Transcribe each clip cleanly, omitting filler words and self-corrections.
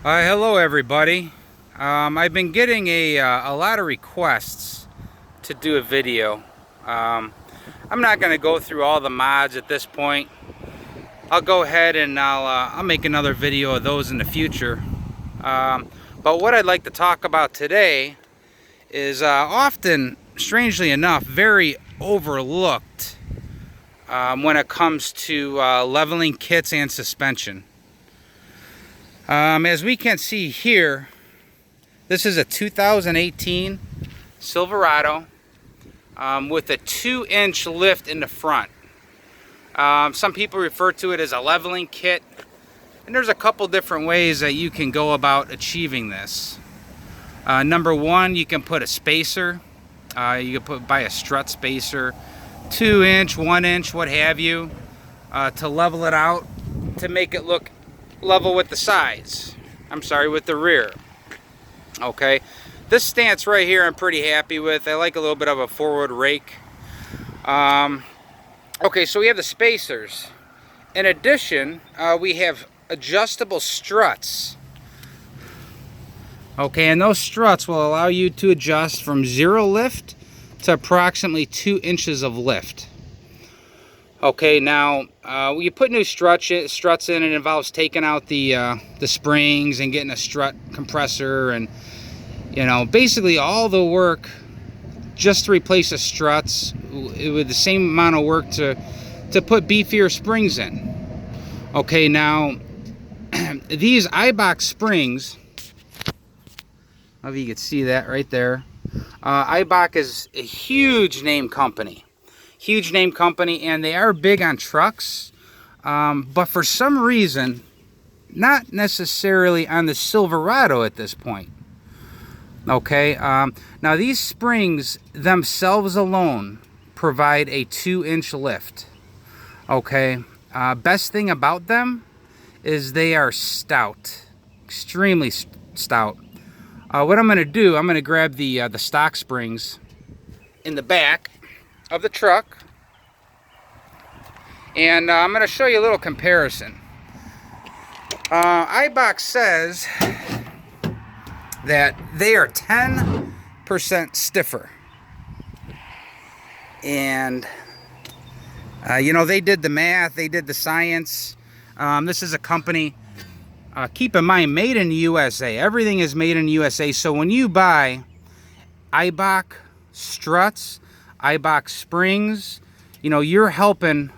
Hello everybody. I've been getting a lot of requests to do a video. I'm not going to go through all the mods at this point. I'll go ahead and I'll make another video of those in the future. But what I'd like to talk about today is often, strangely enough, very overlooked when it comes to leveling kits and suspension. As we can see here, this is a 2018 Silverado with a 2-inch lift in the front. Some people refer to it as a leveling kit, and there's a couple different ways that you can go about achieving this. Number one, you can put a spacer. You can buy a strut spacer, 2-inch, 1-inch, what have you, to level it out, to make it look level with the sides. With the rear. Okay, this stance right here I'm pretty happy with. I like a little bit of a forward rake. Okay, so we have the spacers. In addition, we have adjustable struts. Okay, and those struts will allow you to adjust from 0 lift to approximately 2 inches of lift. Okay, now when you put new struts in, it involves taking out the springs and getting a strut compressor, and basically all the work just to replace the struts with the same amount of work to put beefier springs in. Okay, now these Eibach Springs, I don't know if you can see that right there. Eibach is a huge name company. And they are big on trucks, but for some reason not necessarily on the Silverado at this point. Okay, now these springs themselves alone provide a 2-inch lift. Okay, best thing about them is they are stout, extremely stout. What I'm going to do, I'm going to grab the stock springs in the back of the truck, and I'm going to show you a little comparison. Eibach says that they are 10% stiffer, and they did the math, they did the science. This is a company, keep in mind, made in the USA. Everything is made in the USA. So when you buy Eibach struts, Eibach springs, you're helping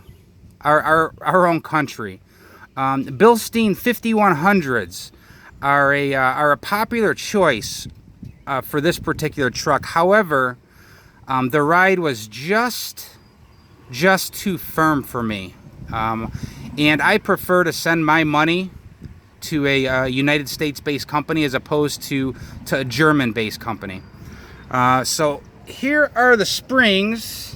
our own country. Bilstein 5100s are a popular choice for this particular truck. However, the ride was just too firm for me, and I prefer to send my money to a United States-based company as opposed to a German-based company. So here are the springs,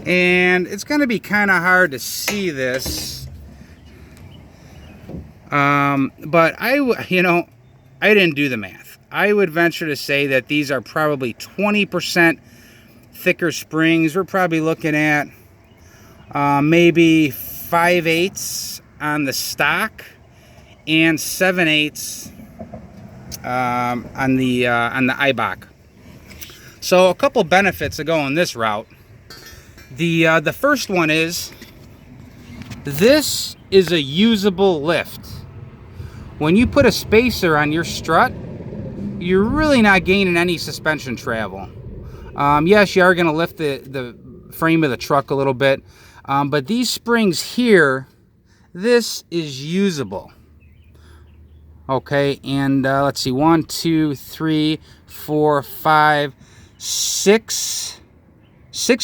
and it's going to be kind of hard to see this, but I didn't do the math. I would venture to say that these are probably 20% thicker springs. We're probably looking at maybe 5/8 on the stock and 7/8 on the Eibach. So a couple benefits of going this route. The first one is, this is a usable lift. When you put a spacer on your strut, you're really not gaining any suspension travel. Yes, you are going to lift the frame of the truck a little bit, but these springs here, this is usable. Okay, and let's see, 1, 2, 3, 4, 5, 6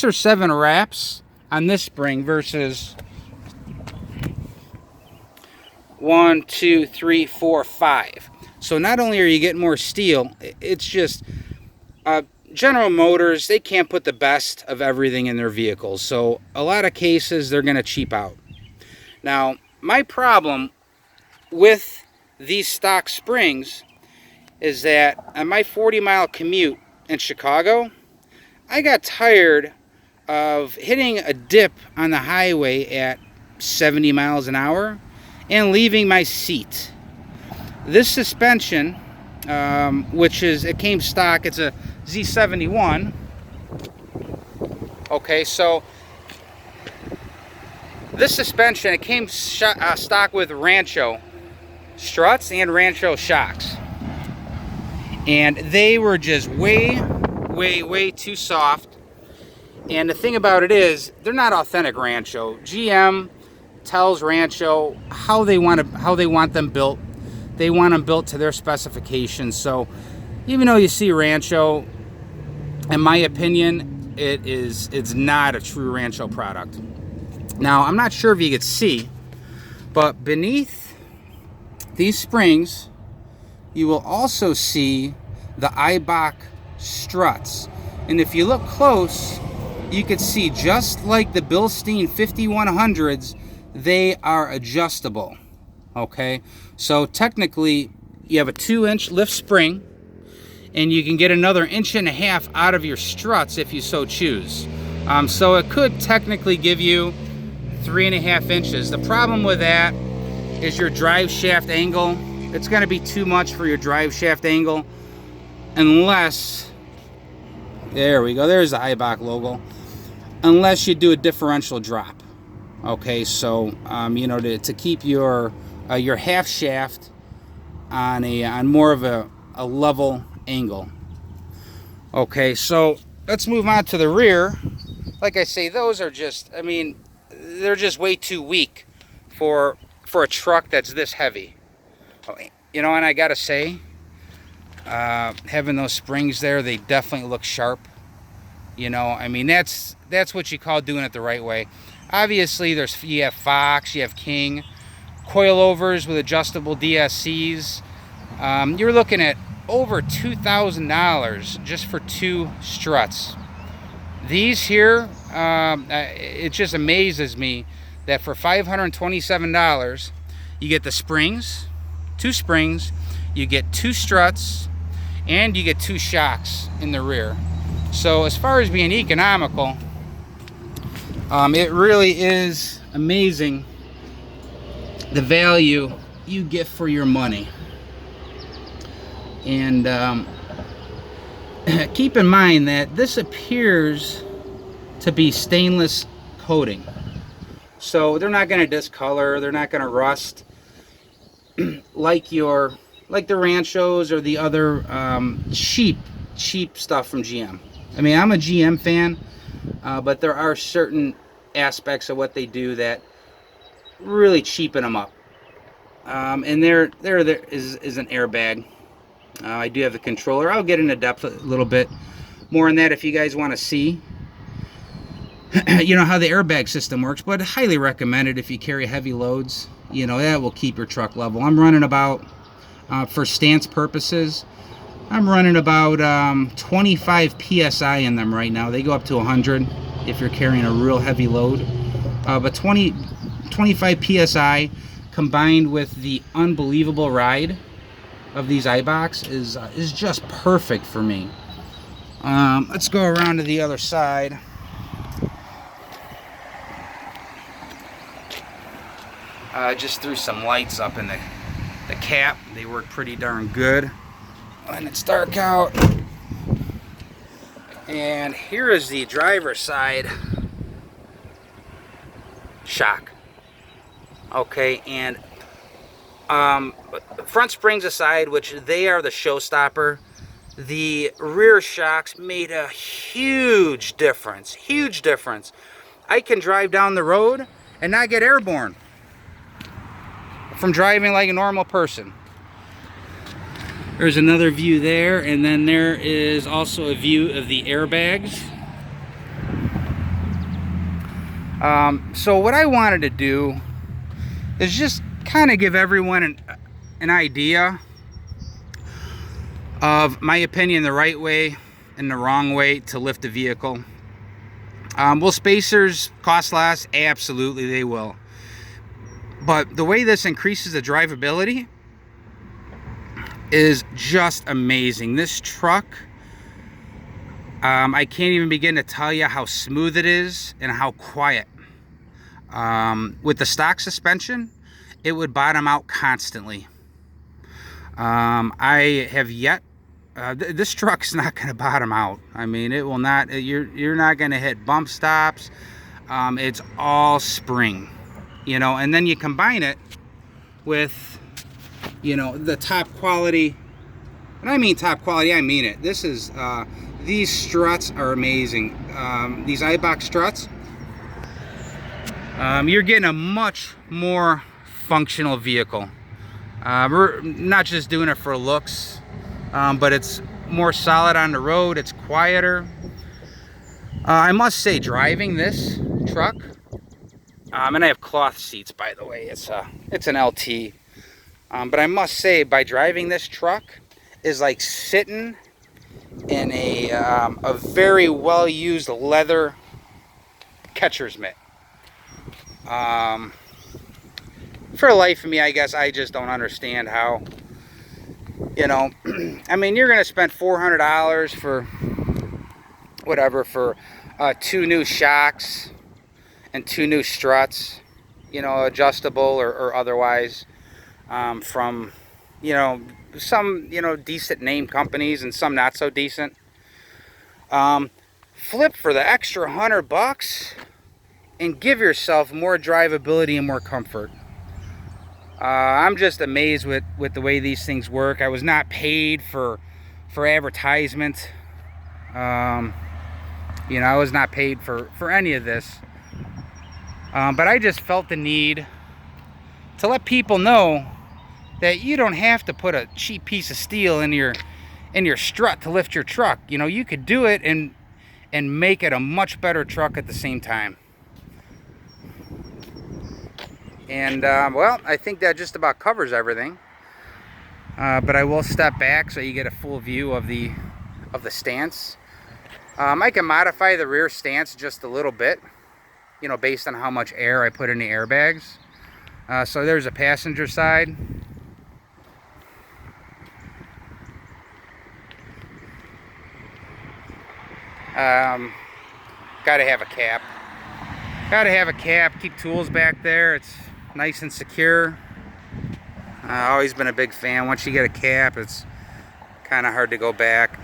or 7 wraps on this spring versus 1, 2, 3, 4, 5. So not only are you getting more steel, it's just General Motors, they can't put the best of everything in their vehicles. So a lot of cases they're going to cheap out. Now, my problem with these stock springs is that on my 40-mile commute in Chicago, I got tired of hitting a dip on the highway at 70 miles an hour and leaving my seat. This suspension, which is, it came stock, it's a Z71. Okay, so this suspension, it came stock with Rancho struts and Rancho shocks. And they were just way too soft. And the thing about it is, they're not authentic Rancho. GM tells Rancho how they want them built. They want them built to their specifications. So even though you see Rancho, in my opinion, it's not a true Rancho product. Now, I'm not sure if you could see, but beneath these springs, you will also see the Eibach struts. And if you look close, you could see, just like the Bilstein 5100s, they are adjustable. Okay, so technically you have a 2-inch lift spring, and you can get another 1.5 inches out of your struts if you so choose. So it could technically give you 3.5 inches. The problem with that is your drive shaft angle. It's going to be too much for your drive shaft angle, unless, there we go, there's the Eibach logo, unless you do a differential drop. Okay, so you know, to keep your half shaft on more of a level angle. Okay, so let's move on to the rear. Like I say, those are just, I mean, they're just way too weak for a truck that's this heavy. You know, and I gotta say, having those springs there, they definitely look sharp. You know, I mean, that's what you call doing it the right way. Obviously, you have Fox, you have King, coilovers with adjustable DSCs. You're looking at over $2,000 just for 2 struts. These here, it just amazes me that for $527, you get the springs, 2 springs, you get 2 struts, and you get 2 shocks in the rear. So as far as being economical, it really is amazing the value you get for your money. And keep in mind that this appears to be stainless coating, so they're not going to discolor, they're not going to rust like the Ranchos or the other cheap stuff from GM. I mean, I'm a GM fan, but there are certain aspects of what they do that really cheapen them up. And there is an airbag. I do have the controller. I'll get into depth a little bit more on that if you guys want to see you know, how the airbag system works, but highly recommend it if you carry heavy loads. You know, that will keep your truck level. I'm running about, for stance purposes, I'm running about 25 psi in them right now. They go up to 100 if you're carrying a real heavy load, but 25 psi combined with the unbelievable ride of these Eibachs is just perfect for me. Let's go around to the other side. I just threw some lights up in the cap. They work pretty darn good when it's dark out. And here is the driver's side shock. Okay, and front springs aside, which they are the showstopper, the rear shocks made a huge difference. Huge difference. I can drive down the road and not get airborne from driving like a normal person. There's another view there, and then there is also a view of the airbags. So what I wanted to do is just kind of give everyone an idea of my opinion, the right way and the wrong way to lift a vehicle. Will spacers cost less? Absolutely they will. But the way this increases the drivability is just amazing. This truck, I can't even begin to tell you how smooth it is and how quiet. With the stock suspension, it would bottom out constantly. I have yet, this truck's not going to bottom out. I mean, it will not, you're not going to hit bump stops. It's all spring, you know, and then you combine it with, you know, the top quality. And I mean top quality, I mean it. This is, these struts are amazing. These Eibach struts, you're getting a much more functional vehicle. We're not just doing it for looks, but it's more solid on the road. It's quieter. I must say, driving this truck, and I have cloth seats, by the way. It's an LT, but I must say, by driving this truck is like sitting in a very well used leather catcher's mitt. For the life of me, I guess I just don't understand how, you know, I mean, you're going to spend $400 for whatever, for 2 new shocks and 2 new struts, you know, adjustable or otherwise, from, you know, some, you know, decent name companies and some not so decent. Flip for the extra $100 and give yourself more drivability and more comfort. I'm just amazed with the way these things work. I was not paid for advertisement. You know, I was not paid for any of this. But I just felt the need to let people know that you don't have to put a cheap piece of steel in your strut to lift your truck. You know, you could do it and make it a much better truck at the same time. And well, I think that just about covers everything. But I will step back so you get a full view of the stance. I can modify the rear stance just a little bit, you know, based on how much air I put in the airbags. So there's a passenger side. Gotta have a cap. Gotta have a cap. Keep tools back there. It's nice and secure. Always been a big fan. Once you get a cap, it's kind of hard to go back.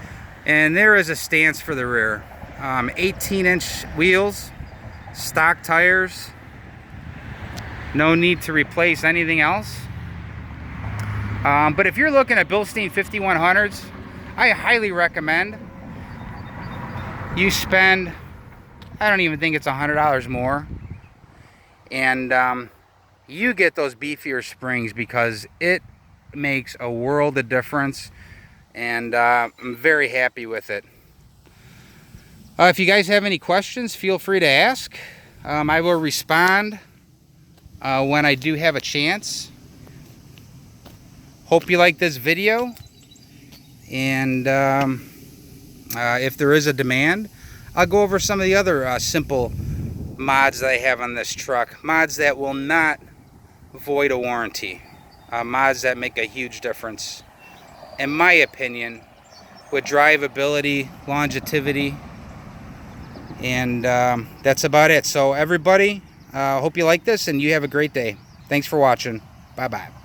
And there is a stance for the rear. 18-inch wheels, stock tires. No need to replace anything else. But if you're looking at Bilstein 5100s, I highly recommend you spend, I don't even think it's $100 more, and you get those beefier springs, because it makes a world of difference, and I'm very happy with it. If you guys have any questions, feel free to ask. I will respond when I do have a chance. Hope you like this video, and if there is a demand, I'll go over some of the other simple mods that I have on this truck. Mods that will not void a warranty. Mods that make a huge difference, in my opinion, with drivability, longevity, and that's about it. So everybody, hope you like this and you have a great day. Thanks for watching. Bye-bye.